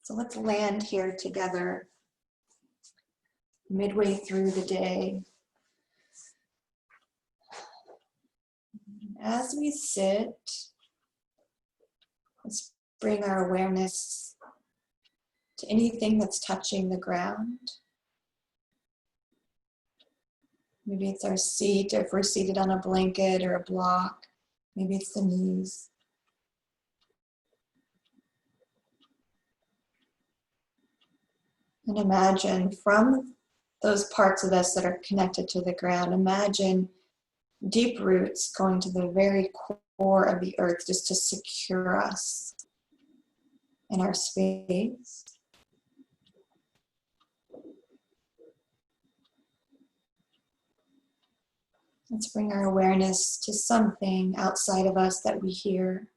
So let's land here together midway through the day. As we sit, let's bring our awareness to anything that's touching the ground. Maybe it's our seat, if we're seated on a blanket or a block. Maybe it's the knees. And imagine from those parts of us that are connected to the ground, imagine deep roots going to the very core of the earth just to secure us in our space. Let's bring our awareness to something outside of us that we hear.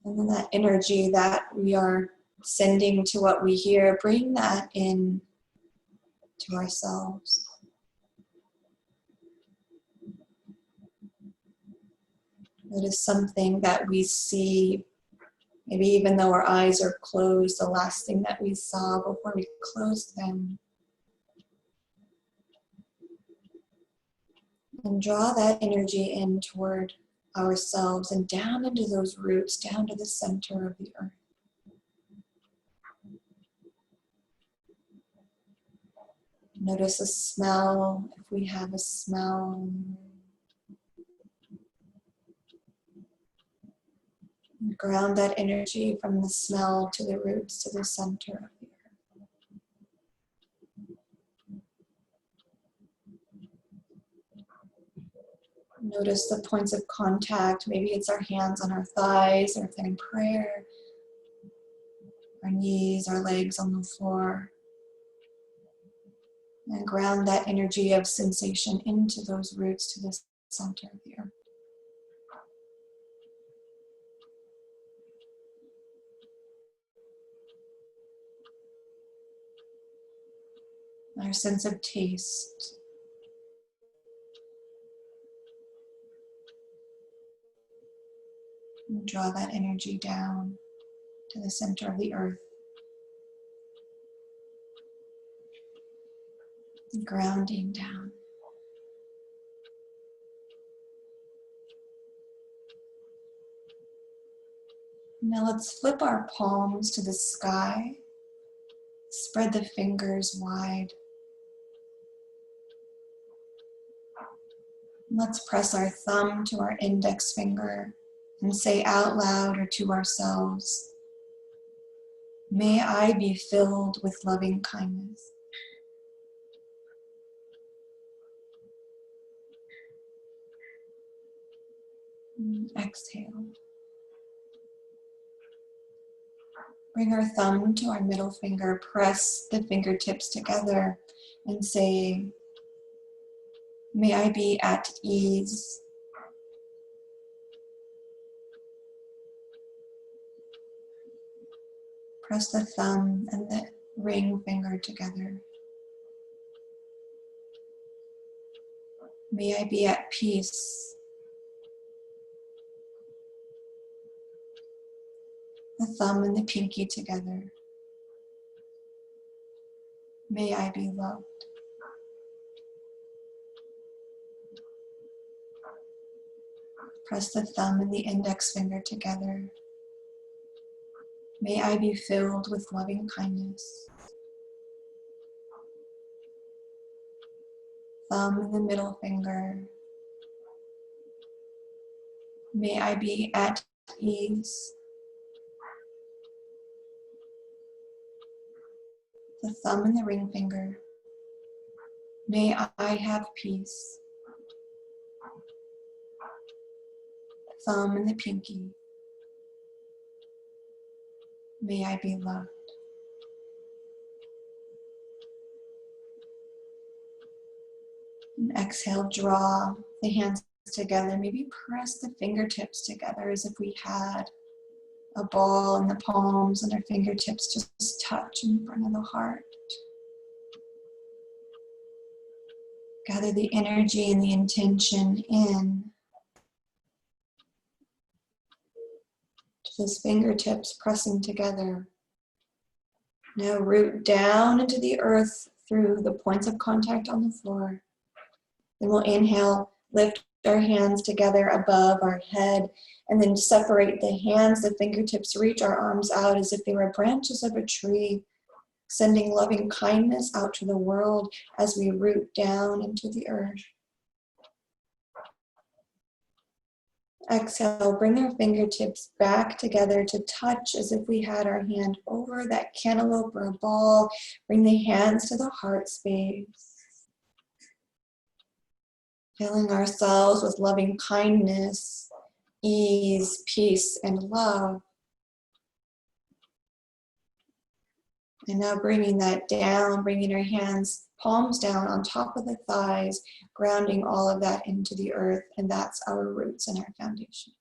And then that energy that we are sending to what we hear, bring that in to ourselves. Notice something that we see, maybe even though our eyes are closed, the last thing that we saw before we closed them. And draw that energy in toward ourselves and down into those roots, down to the center of the earth. Notice a smell, if we have a smell. And ground that energy from the smell to the roots, to the center of the earth. Notice the points of contact. Maybe it's our hands on our thighs, or if they're in prayer, our knees, our legs on the floor. And ground that energy of sensation into those roots to the center of the earth. Our sense of taste. And draw that energy down to the center of the earth. And grounding down. Now let's flip our palms to the sky. Spread the fingers wide. Let's press our thumb to our index finger and say out loud or to ourselves, "May I be filled with loving kindness." And exhale. Bring our thumb to our middle finger, press the fingertips together and say, "May I be at ease." Press the thumb and the ring finger together. "May I be at peace." The thumb and the pinky together. "May I be loved." Press the thumb and the index finger together. "May I be filled with loving kindness." Thumb and the middle finger. "May I be at ease." The thumb and the ring finger. "May I have peace." Thumb and the pinky. "May I be loved." And exhale, draw the hands together. Maybe press the fingertips together as if we had a ball in the palms and our fingertips just touch in front of the heart. Gather the energy and the intention in to those fingertips pressing together. Now root down into the earth through the points of contact on the floor. Then we'll inhale, lift our hands together above our head, and then separate the hands, the fingertips, reach our arms out as if they were branches of a tree, sending loving kindness out to the world as we root down into the earth. Exhale, bring our fingertips back together to touch as if we had our hand over that cantaloupe or a ball. Bring the hands to the heart space. Filling ourselves with loving kindness, ease, peace, and love. And now bringing that down, bringing our hands, palms down on top of the thighs, grounding all of that into the earth, and that's our roots and our foundation.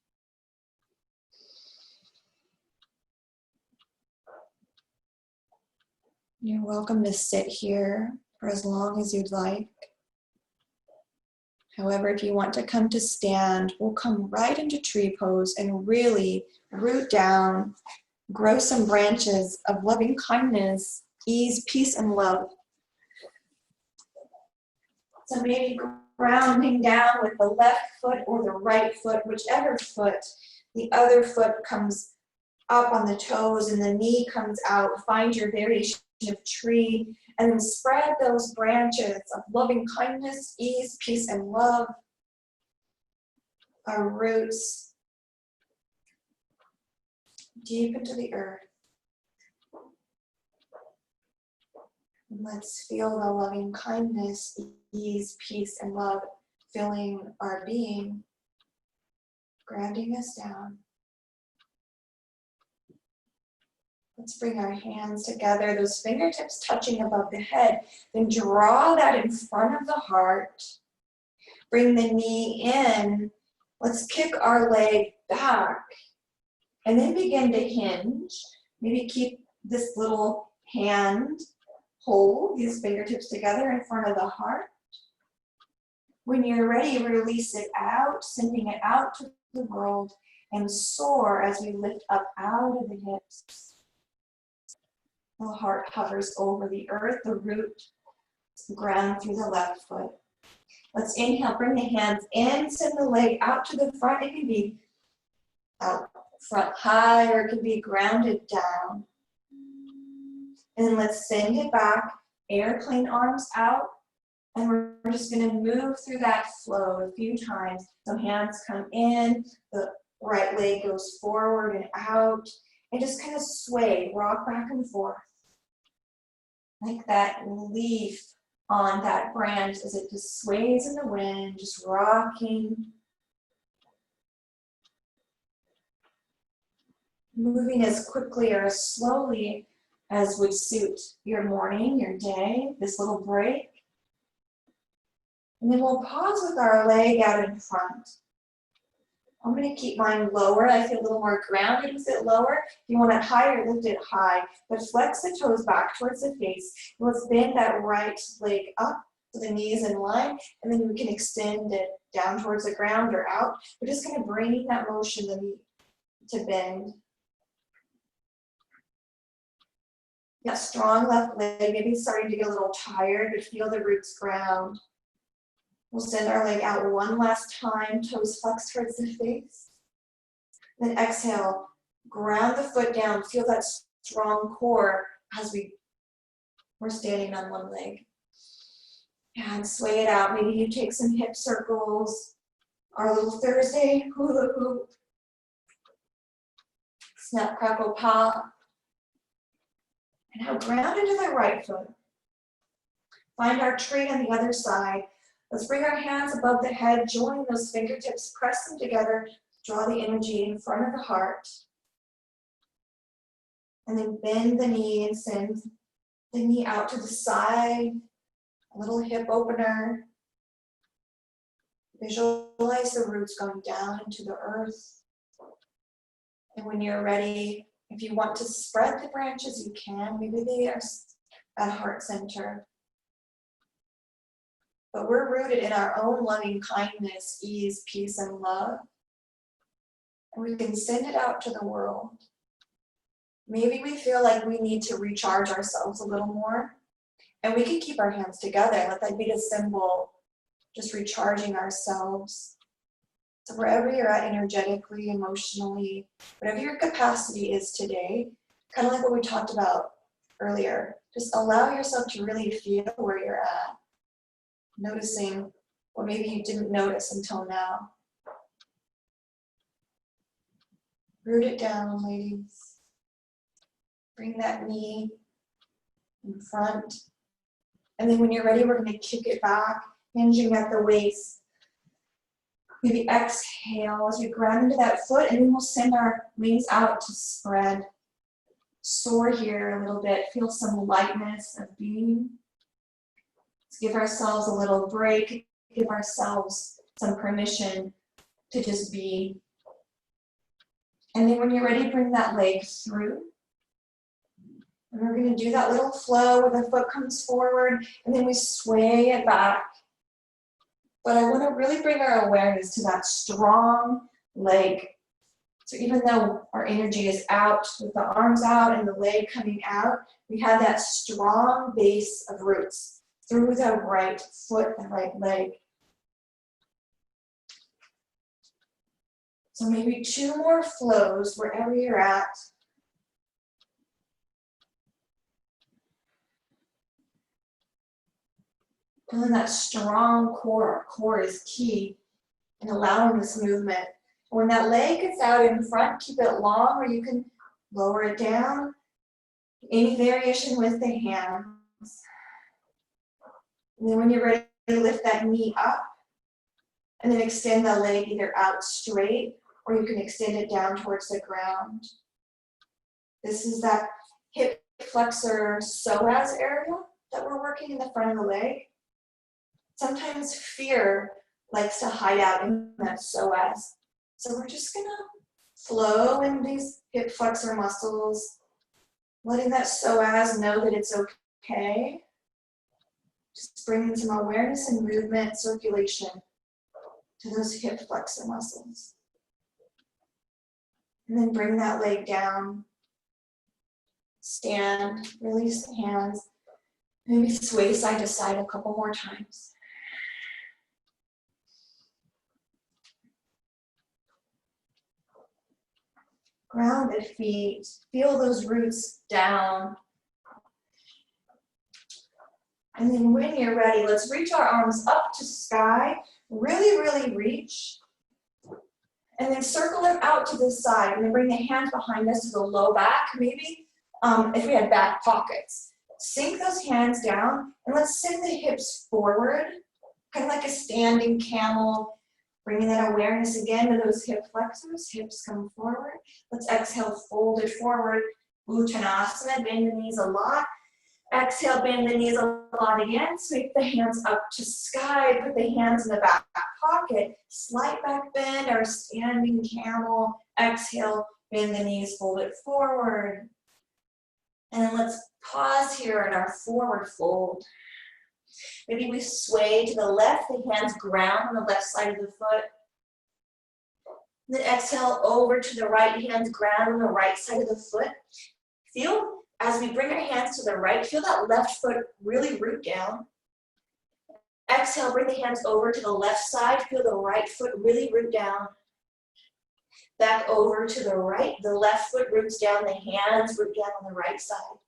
You're welcome to sit here for as long as you'd like. However, if you want to come to stand, we'll come right into tree pose and really root down, grow some branches of loving kindness, ease, peace, and love. So maybe grounding down with the left foot or the right foot, whichever foot. The other foot comes up on the toes and the knee comes out. Find your variation of tree and then spread those branches of loving kindness, ease, peace, and love. Our roots deep into the earth. And let's feel the loving kindness, ease, peace, and love filling our being, grounding us down. Let's bring our hands together, those fingertips touching above the head. Then draw that in front of the heart. Bring the knee in. Let's kick our leg back. And then begin to hinge. Maybe keep this little hand, hold these fingertips together in front of the heart. When you're ready, release it out, sending it out to the world, and soar as we lift up out of the hips. The heart hovers over the earth, the root ground through the left foot. Let's inhale, bring the hands in, send the leg out to the front. It can be out front high or it can be grounded down. And then let's send it back, airplane arms out. And we're just going to move through that flow a few times. So hands come in, the right leg goes forward and out. And just kind of sway, rock back and forth. Like that leaf on that branch as it just sways in the wind, just rocking. Moving as quickly or as slowly as would suit your morning, your day, this little break. And then we'll pause with our leg out in front. I'm going to keep mine lower. I feel a little more grounded with it lower. If you want it higher, lift it high. But flex the toes back towards the face. Let's bend that right leg up so the knee is in line. And then we can extend it down towards the ground or out. We're just going to bring that motion to bend. That strong left leg, maybe starting to get a little tired, but feel the roots ground. We'll send our leg out one last time, toes flex towards the face. Then exhale, ground the foot down, feel that strong core as we're standing on one leg. And sway it out. Maybe you take some hip circles, our little Thursday hula hoop. Snap, crackle, pop. And now ground into the right foot. Find our tree on the other side. Let's bring our hands above the head, join those fingertips, press them together, draw the energy in front of the heart. And then bend the knee and send the knee out to the side, a little hip opener. Visualize the roots going down into the earth. And when you're ready, if you want to spread the branches, you can. Maybe they are at heart center. but we're rooted in our own loving kindness, ease, peace, and love. And we can send it out to the world. Maybe we feel like we need to recharge ourselves a little more, and we can keep our hands together. Let that be the symbol, just recharging ourselves. So wherever you're at energetically, emotionally, whatever your capacity is today, kind of like what we talked about earlier, just allow yourself to really feel where you're at, noticing what maybe you didn't notice until now. Root it down, ladies. Bring that knee in front. And then when you're ready, we're going to kick it back, hinging at the waist. Maybe exhale as we ground into that foot, and then we'll send our wings out to spread. Soar here a little bit. Feel some lightness of being. Let's give ourselves a little break. Give ourselves some permission to just be. And then when you're ready, bring that leg through. And we're going to do that little flow where the foot comes forward, and then we sway it back. But I want to really bring our awareness to that strong leg. So even though our energy is out, with the arms out and the leg coming out, we have that strong base of roots through the right foot and right leg. So maybe 2 more flows wherever you're at. Feeling that strong core. Our core is key in allowing this movement. When that leg gets out in front, keep it long, or you can lower it down. Any variation with the hands. And then when you're ready, lift that knee up. And then extend the leg either out straight, or you can extend it down towards the ground. This is that hip flexor psoas area that we're working in the front of the leg. Sometimes fear likes to hide out in that psoas. So we're just gonna flow in these hip flexor muscles, letting that psoas know that it's okay. Just bringing some awareness and movement, circulation to those hip flexor muscles. And then bring that leg down. Stand, release the hands. Maybe sway side to side a couple more times. Grounded feet, feel those roots down. And then when you're ready, let's reach our arms up to sky. Really, really reach. And then circle them out to the side. And then bring the hands behind us to the low back. Maybe if we had back pockets. Sink those hands down and let's send the hips forward. Kind of like a standing camel. Bringing that awareness again to those hip flexors. Hips come forward. Let's exhale, fold it forward. Uttanasana, bend the knees a lot. Exhale, bend the knees a lot again. Sweep the hands up to sky. Put the hands in the back pocket. Slight back bend or standing camel. Exhale, bend the knees, fold it forward. And then let's pause here in our forward fold. Maybe we sway to the left, the hands ground on the left side of the foot. Then exhale over to the right, hands ground on the right side of the foot. Feel, as we bring our hands to the right, feel that left foot really root down. Exhale, bring the hands over to the left side, feel the right foot really root down. Back over to the right, the left foot roots down, the hands root down on the right side.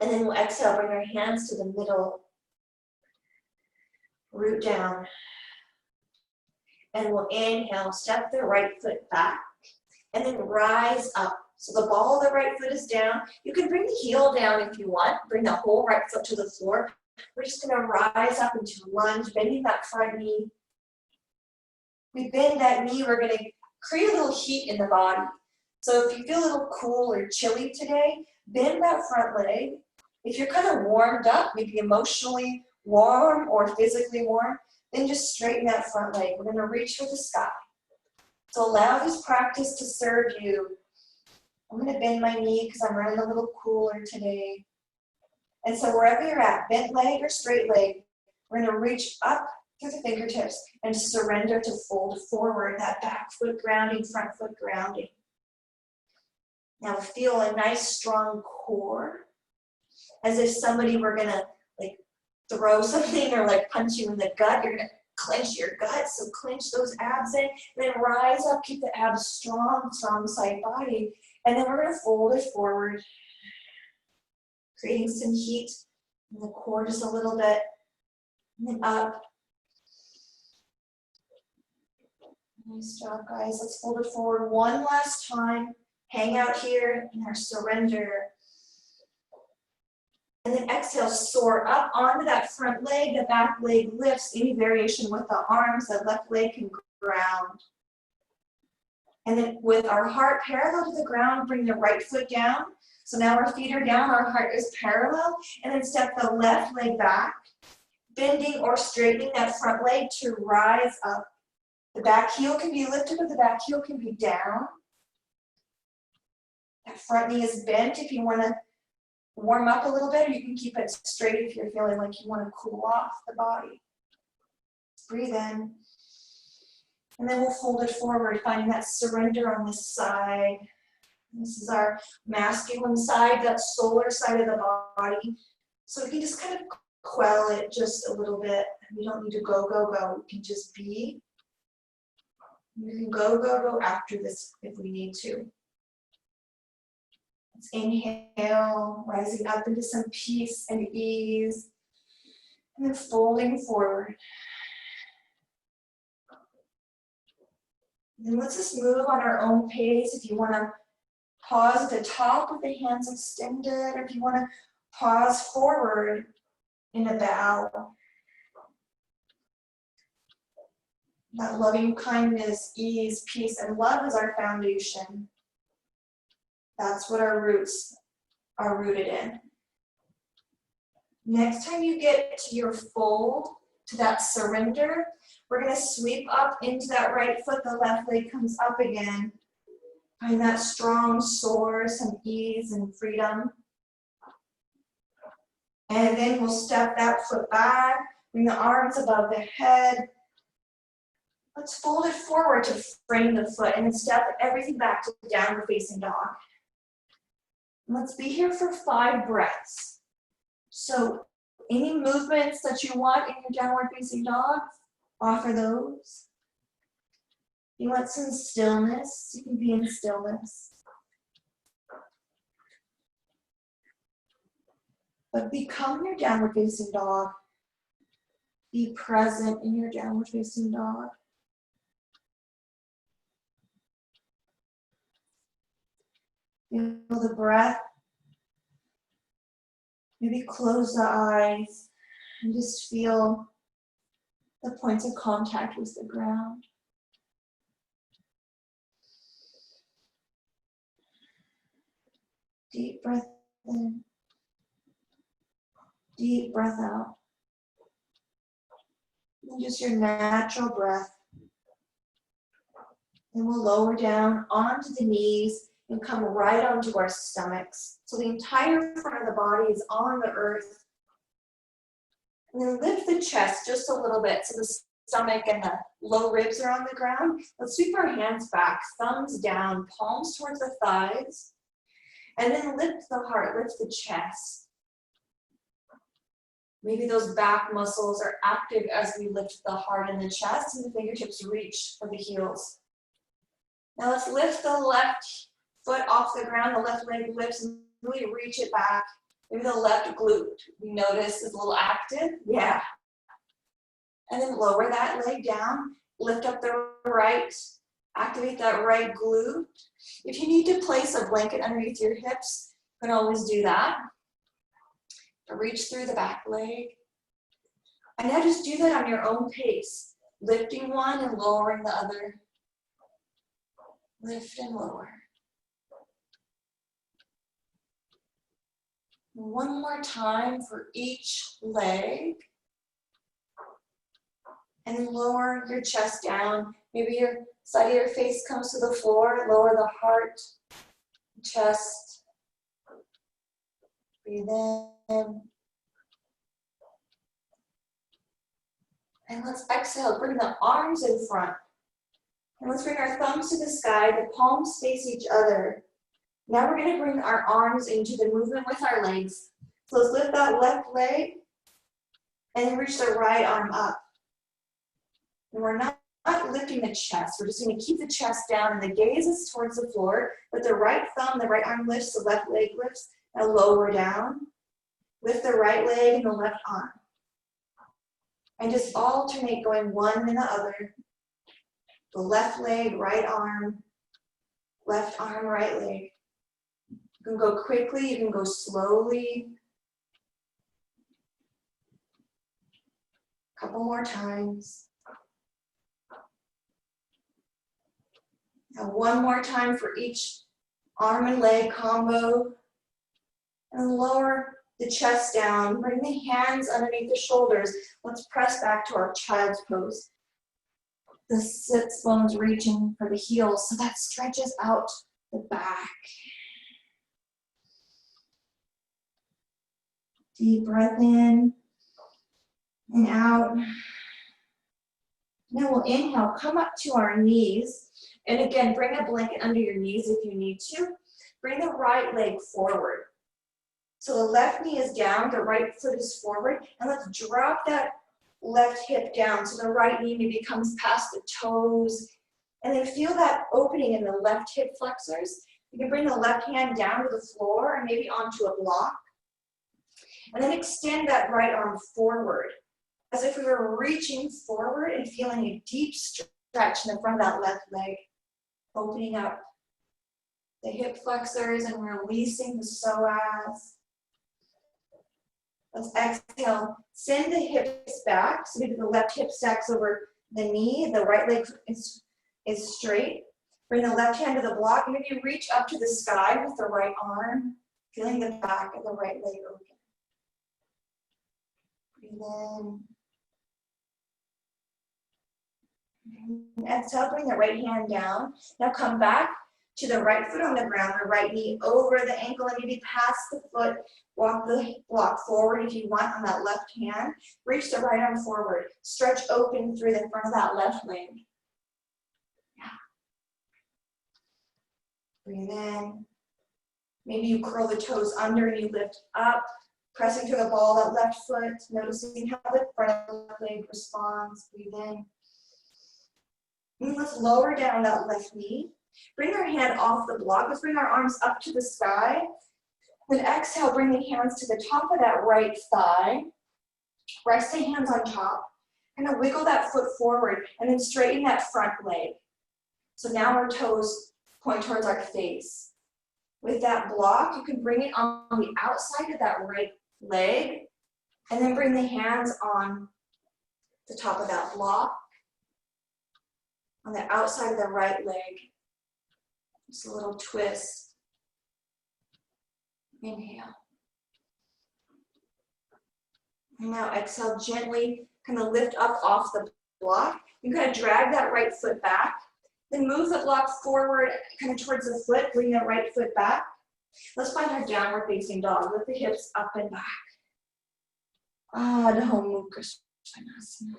And then we'll exhale, bring our hands to the middle. Root down. And we'll inhale, step the right foot back. And then rise up. So the ball of the right foot is down. You can bring the heel down if you want. Bring the whole right foot to the floor. We're just going to rise up into lunge, bending that front knee. We bend that knee, we're going to create a little heat in the body. So if you feel a little cool or chilly today, bend that front leg. If you're kind of warmed up, maybe emotionally warm or physically warm, then just straighten that front leg. We're going to reach for the sky. So allow this practice to serve you. I'm going to bend my knee because I'm running a little cooler today. And so wherever you're at, bent leg or straight leg, We're going to reach up through the fingertips and surrender to fold forward, that back foot grounding, front foot grounding. Now feel a nice strong core, as if somebody were going to like throw something or like punch you in the gut. You're going to clench your gut, so clench those abs in, and then rise up, keep the abs strong, strong side body, and then we're going to fold it forward, creating some heat in the core just a little bit, and then up. Nice job, guys. Let's fold it forward one last time. Hang out here in our surrender. And then exhale, soar up onto that front leg. The back leg lifts. Any variation with the arms, the left leg can ground. And then with our heart parallel to the ground, bring the right foot down. So now our feet are down, our heart is parallel. And then step the left leg back, bending or straightening that front leg to rise up. The back heel can be lifted, or the back heel can be down. That front knee is bent if you want to warm up a little bit, or you can keep it straight if you're feeling like you want to cool off the body. Breathe in. And then we'll fold it forward, finding that surrender on this side. This is our masculine side, that solar side of the body. So we can just kind of quell it just a little bit. We don't need to go, go, go. We can just be. We can go, go, go after this if we need to. Let's inhale, rising up into some peace and ease, and then folding forward. And then let's just move on our own pace. If you want to pause at the top with the hands extended, or if you want to pause forward in a bow. That loving kindness, ease, peace, and love is our foundation. That's what our roots are rooted in. Next time you get to your fold, to that surrender, we're going to sweep up into that right foot. The left leg comes up again. Find that strong soar, some ease and freedom. And then we'll step that foot back, bring the arms above the head. Let's fold it forward to frame the foot and then step everything back to downward facing dog. Let's be here for 5 breaths. So any movements that you want in your downward facing dog, offer those. If you want some stillness, you can be in stillness. But become your downward facing dog. Be present in your downward facing dog. Feel the breath. Maybe close the eyes and just feel the points of contact with the ground. Deep breath in. Deep breath out. And just your natural breath. And we'll lower down onto the knees and come right onto our stomachs. So the entire front of the body is on the earth. And then lift the chest just a little bit so the stomach and the low ribs are on the ground. Let's sweep our hands back, thumbs down, palms towards the thighs. And then lift the heart, lift the chest. Maybe those back muscles are active as we lift the heart and the chest, and the fingertips reach for the heels. Now let's lift the left foot off the ground, the left leg lifts, and really reach it back. Maybe the left glute, we notice, is a little active. Yeah. And then lower that leg down, lift up the right, activate that right glute. If you need to place a blanket underneath your hips, you can always do that. Reach through the back leg. And now just do that on your own pace, lifting one and lowering the other. Lift and lower. One more time for each leg. And then lower your chest down. Maybe your side of your face comes to the floor. Lower the heart, chest. Breathe in. And let's exhale, bring the arms in front. And let's bring our thumbs to the sky, the palms face each other. Now we're going to bring our arms into the movement with our legs. So let's lift that left leg and then reach the right arm up. And we're not lifting the chest. We're just going to keep the chest down and the gaze is towards the floor. But the right thumb, the right arm lifts, the left leg lifts. Now lower down. Lift the right leg and the left arm. And just alternate going one and the other. The left leg, right arm, right leg. You can go quickly, you can go slowly. A couple more times. Now one more time for each arm and leg combo. And lower the chest down. Bring the hands underneath the shoulders. Let's press back to our child's pose. The sits bones reaching for the heels, so that stretches out the back. Deep breath in and out. Now we'll inhale, come up to our knees. And again, bring a blanket under your knees if you need to. Bring the right leg forward. So the left knee is down, the right foot is forward. And let's drop that left hip down so the right knee maybe comes past the toes. And then feel that opening in the left hip flexors. You can bring the left hand down to the floor and maybe onto a block. And then extend that right arm forward as if we were reaching forward and feeling a deep stretch in the front of that left leg. Opening up the hip flexors and releasing the psoas. Let's exhale. Send the hips back. So maybe the left hip stacks over the knee. The right leg is straight. Bring the left hand to the block. Maybe reach up to the sky with the right arm. Feeling the back of the right leg open. Breathe in. And exhale, bring the right hand down. Now come back to the right foot on the ground, the right knee over the ankle, and maybe past the foot. Walk the block forward if you want on that left hand. Reach the right arm forward. Stretch open through the front of that left leg. Yeah. Breathe in. Maybe you curl the toes under and you lift up, pressing through the ball of that left foot, noticing how the front of the left leg responds. Breathe in. And let's lower down that left knee. Bring our hand off the block. Let's bring our arms up to the sky. Then exhale, bring the hands to the top of that right thigh. Rest the hands on top. Kind of wiggle that foot forward and then straighten that front leg. So now our toes point towards our face. With that block, you can bring it on the outside of that right leg and then bring the hands on the top of that block. On the outside of the right leg. Just a little twist. Inhale. And now exhale, gently kind of lift up off the block. You kind of drag that right foot back. Then move the block forward, kind of towards the foot. Bring the right foot back. Let's find our downward facing dog. Lift the hips up and back. Adho Mukha Svanasana.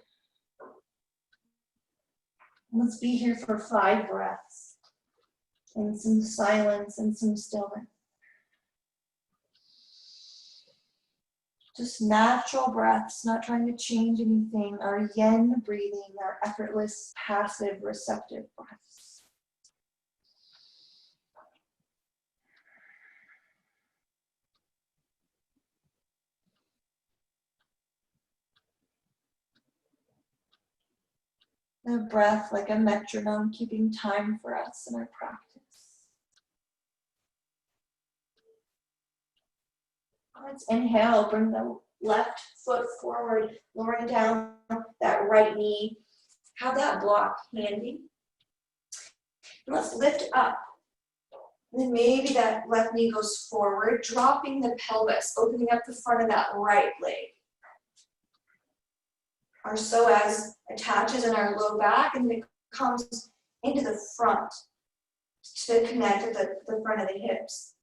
Let's be here for 5 breaths in some silence and some stillness. Just natural breaths, not trying to change anything. Our yin breathing, our effortless, passive, receptive breaths. The breath like a metronome, keeping time for us in our practice. Let's inhale, bring the left foot forward, lowering down that right knee. Have that block handy. And let's lift up. And then maybe that left knee goes forward, dropping the pelvis, opening up the front of that right leg. Our psoas attaches in our low back and then comes into the front to connect with the front of the hips.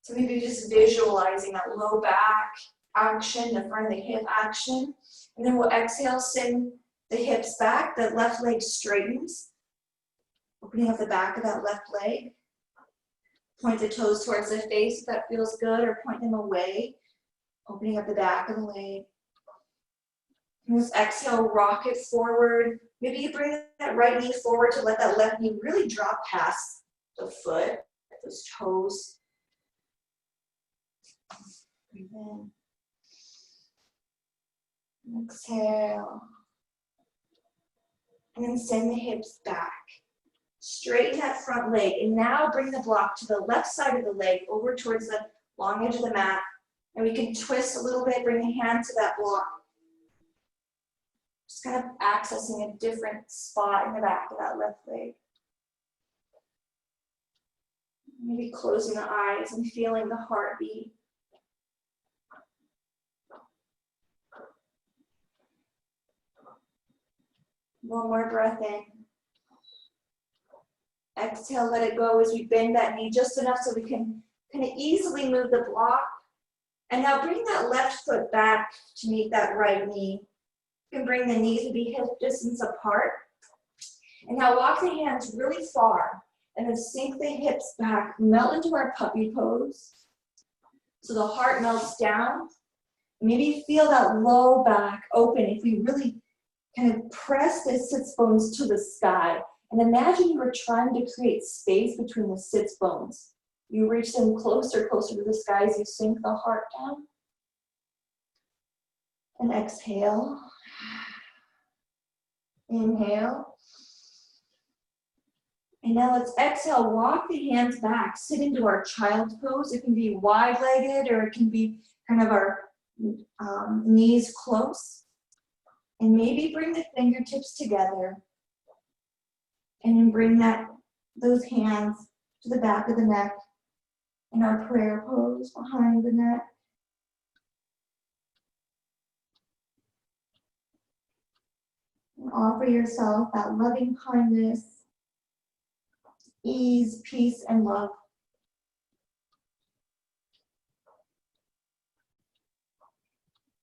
So maybe just visualizing that low back action, the front of the hip action. And then we'll exhale, send the hips back, the left leg straightens. Opening up the back of that left leg. Point the toes towards the face if that feels good, or point them away. Opening up the back of the leg. And just exhale, rock it forward. Maybe you bring that right knee forward to let that left knee really drop past the foot, those toes. Breathe in. Exhale. And then send the hips back. Straighten that front leg. And now bring the block to the left side of the leg, over towards the long edge of the mat. And we can twist a little bit, bring the hand to that block. Just kind of accessing a different spot in the back of that left leg. Maybe closing the eyes and feeling the heartbeat. One more breath in. Exhale, let it go as we bend that knee just enough so we can kind of easily move the block. And now bring that left foot back to meet that right knee. You can bring the knees to be hip distance apart. And now walk the hands really far and then sink the hips back, melt into our puppy pose. So the heart melts down. Maybe feel that low back open if we really kind of press the sits bones to the sky. And imagine you were trying to create space between the sits bones. You reach them closer to the sky as you sink the heart down. And exhale. Inhale. And now let's exhale, walk the hands back, sit into our child's pose. It can be wide-legged or it can be kind of our knees close. And maybe bring the fingertips together. And then bring those hands to the back of the neck in our prayer pose behind the neck. And offer yourself that loving kindness, ease, peace, and love.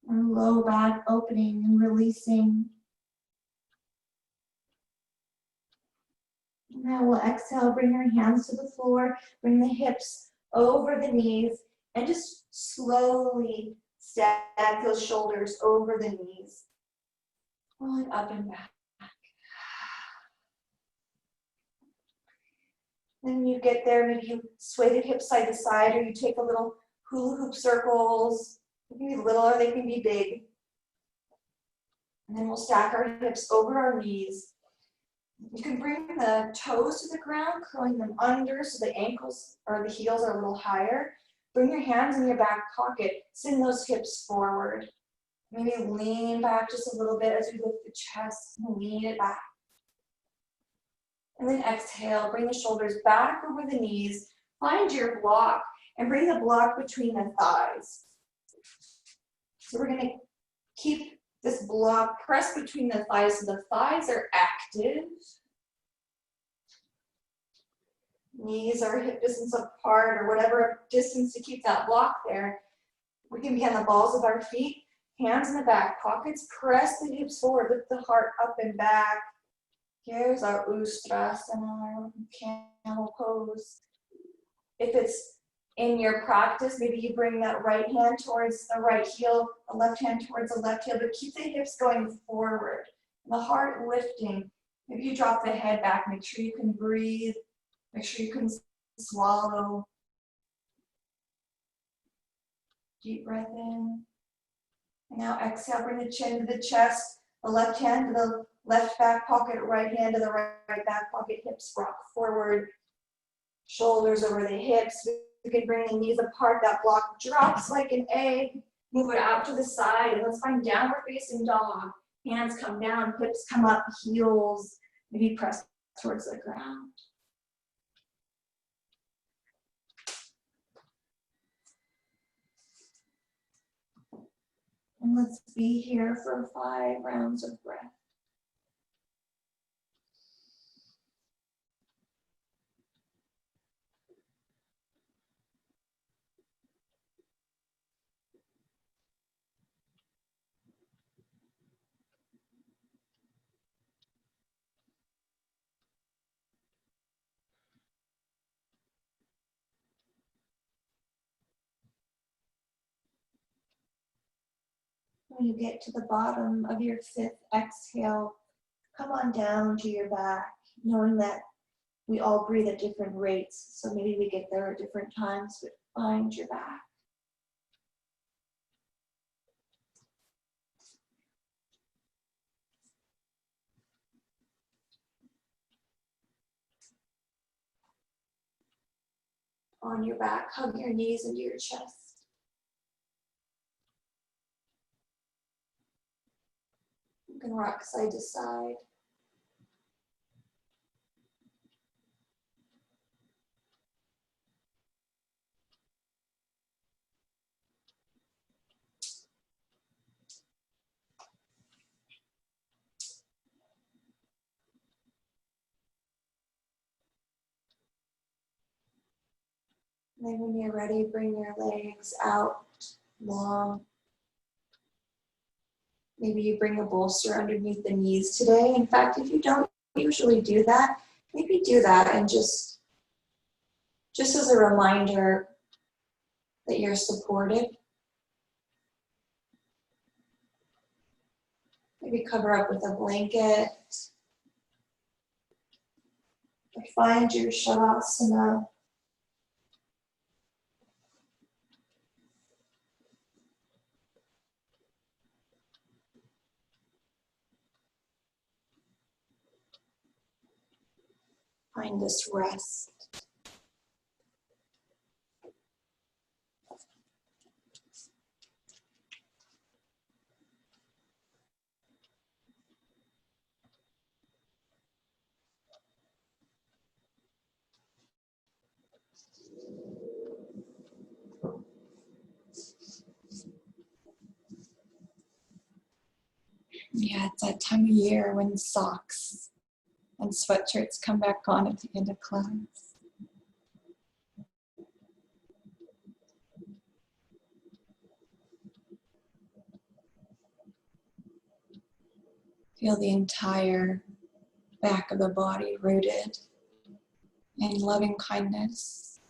And low back opening and releasing. Now we'll exhale, bring your hands to the floor, bring the hips over the knees, and just slowly stack those shoulders over the knees. Rolling up and back. Then when you get there, maybe you sway the hips side to side, or you take a little hula hoop circles. They can be little or they can be big. And then we'll stack our hips over our knees. You can bring the toes to the ground, curling them under so the ankles or the heels are a little higher. Bring your hands in your back pocket. Send those hips forward. Maybe lean back just a little bit as we lift the chest and lean it back. And then exhale, bring the shoulders back over the knees. Find your block and bring the block between the thighs. So we're going to keep this block pressed between the thighs so the thighs are active. Knees are hip distance apart or whatever distance to keep that block there. We can be on the balls of our feet, hands in the back pockets, press the hips forward, lift the heart up and back. Here's our Ustrasana, camel pose. If it's in your practice, maybe you bring that right hand towards the right heel, the left hand towards the left heel, but keep the hips going forward, the heart lifting. Maybe you drop the head back, make sure you can breathe, make sure you can swallow. Deep breath in. And now exhale, bring the chin to the chest, the left hand to the left back pocket, right hand to the right back pocket, hips rock forward, shoulders over the hips. You can bring the knees apart, that block drops like an egg. Move it out to the side, and let's find downward facing dog. Hands come down, hips come up, heels maybe press towards the ground. And let's be here for 5 rounds of breath. When you get to the bottom of your fifth exhale, come on down to your back, knowing that we all breathe at different rates, so maybe we get there at different times, but find your back. On your back, hug your knees into your chest. You can rock side to side. And then when you're ready, bring your legs out long. Maybe you bring a bolster underneath the knees today. In fact, if you don't usually do that, maybe do that, and just as a reminder that you're supported. Maybe cover up with a blanket. Or find your shavasana. Find this rest. Yeah, it's that time of year when socks and sweatshirts come back on at the end of class. Feel the entire back of the body rooted in loving kindness,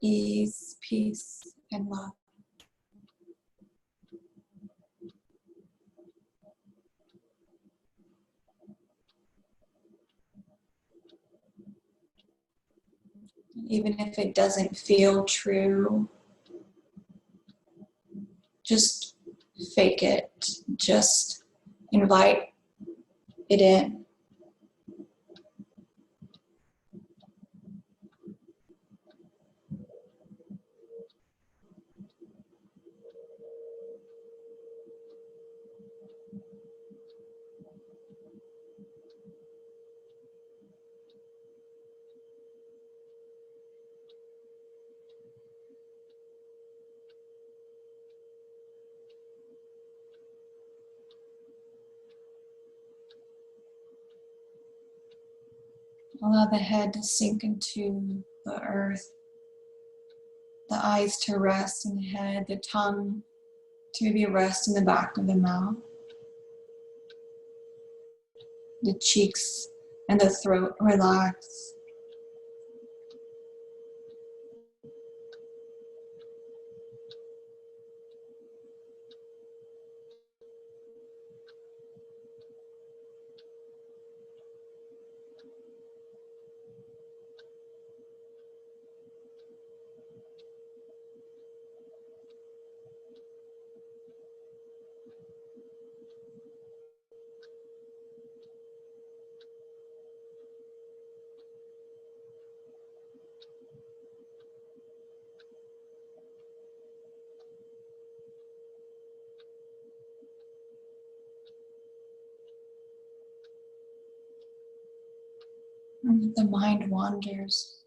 ease, peace, and love. Even if it doesn't feel true, just fake it. Just invite it in. Allow the head to sink into the earth, the eyes to rest in the head, the tongue to maybe rest in the back of the mouth, the cheeks and the throat relax. And if the mind wanders,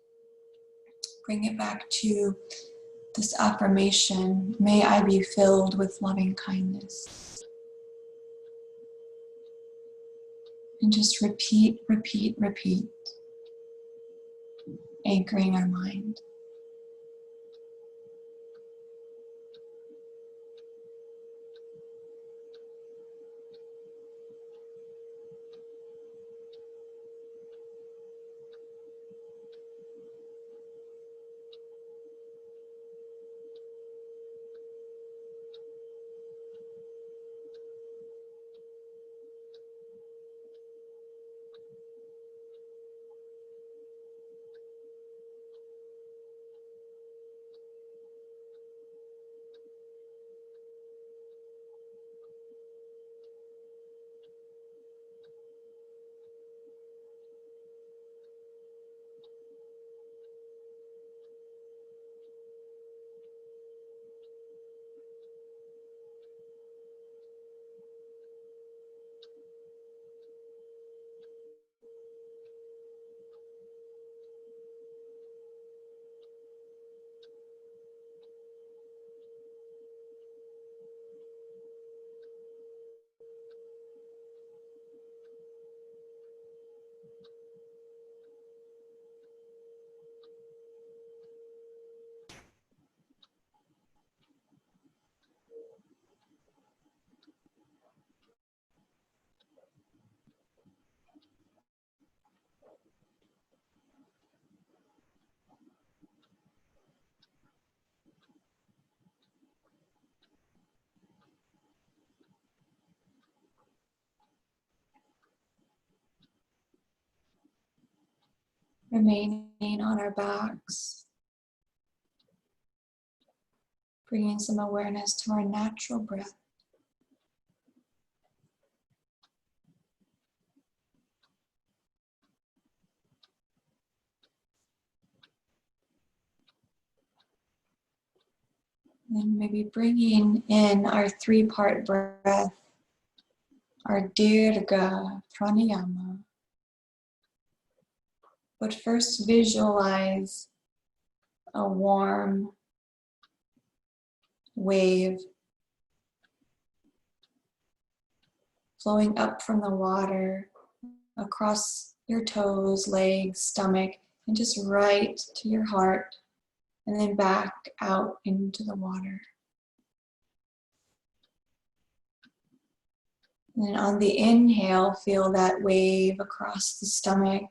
bring it back to this affirmation: may I be filled with loving kindness. And just repeat, repeat, repeat, anchoring our mind. remaining on our backs, bringing some awareness to our natural breath. And maybe bringing in our three-part breath, our Dirga Pranayama. But first visualize a warm wave flowing up from the water across your toes, legs, stomach, and just right to your heart, and then back out into the water. And then on the inhale, feel that wave across the stomach,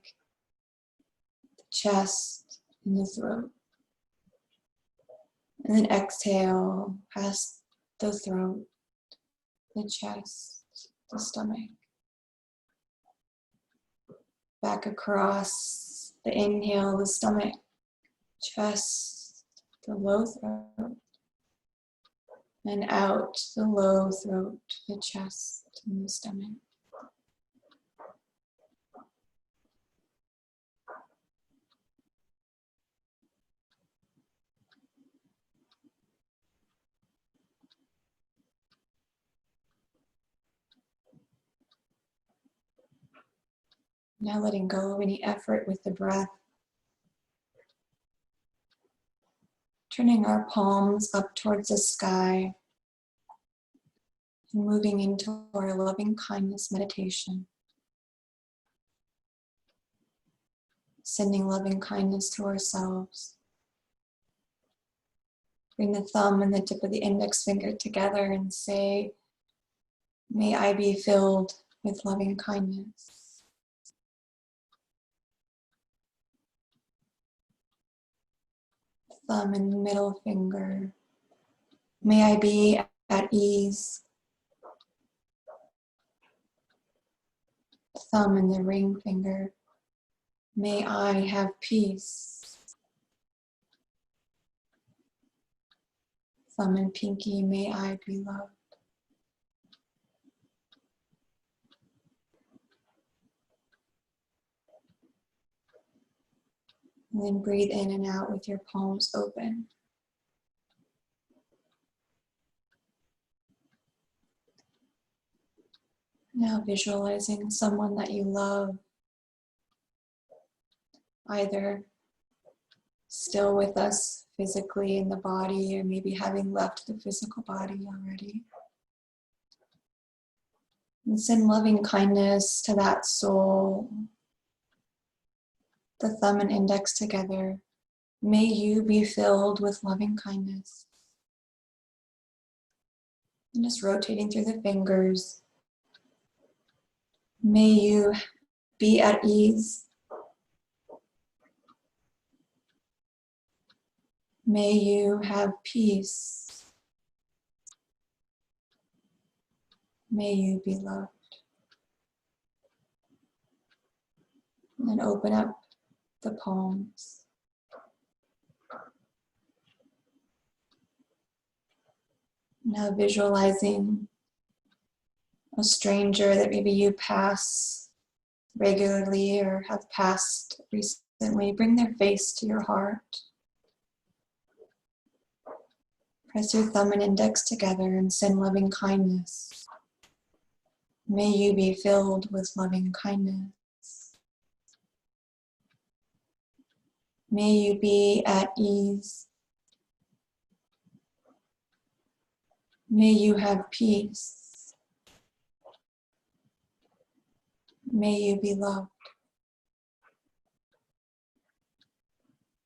the chest, and the throat. And then exhale past the throat, the chest, the stomach. Back across the inhale, the stomach, chest, the low throat, and out the low throat, the chest, and the stomach. Now letting go of any effort with the breath. Turning our palms up towards the sky and moving into our loving kindness meditation. Sending loving kindness to ourselves. Bring the thumb and the tip of the index finger together and say, "May I be filled with loving kindness." Thumb and middle finger. May I be at ease. Thumb and the ring finger. May I have peace. Thumb and pinky. May I be loved. And then breathe in and out with your palms open. Now visualizing someone that you love, either still with us physically in the body or maybe having left the physical body already. And send loving kindness to that soul. The thumb and index together. May you be filled with loving kindness. And just rotating through the fingers. May you be at ease. May you have peace. May you be loved. And then open up the palms. Now visualizing a stranger that maybe you pass regularly or have passed recently. Bring their face to your heart. Press your thumb and index together and send loving kindness. May you be filled with loving kindness. May you be at ease. May you have peace. May you be loved.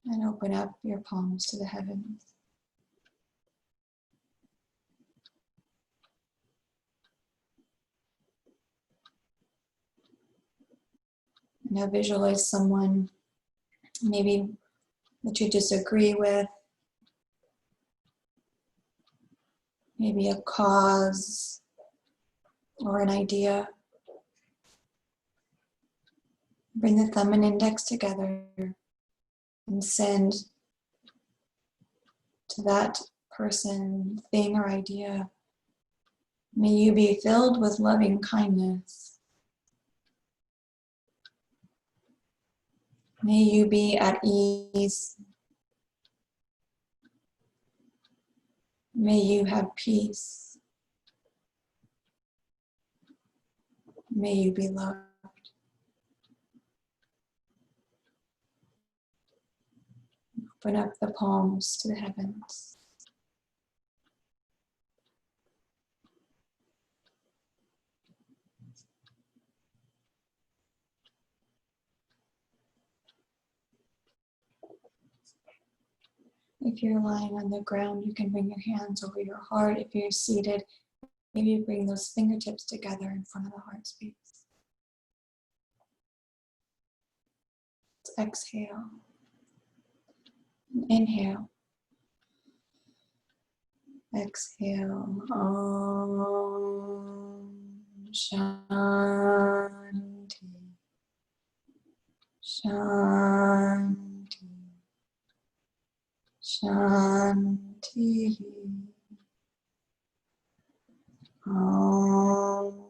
And open up your palms to the heavens. Now visualize someone maybe that you disagree with, maybe a cause or an idea. Bring the thumb and index together and send to that person, thing, or idea. May you be filled with loving kindness. May you be at ease. May you have peace. May you be loved. Open up the palms to the heavens. If you're lying on the ground, you can bring your hands over your heart. If you're seated, maybe bring those fingertips together in front of the heart space. Let's exhale. Inhale. Exhale. Om Shanti. Shanti. Shanti. Om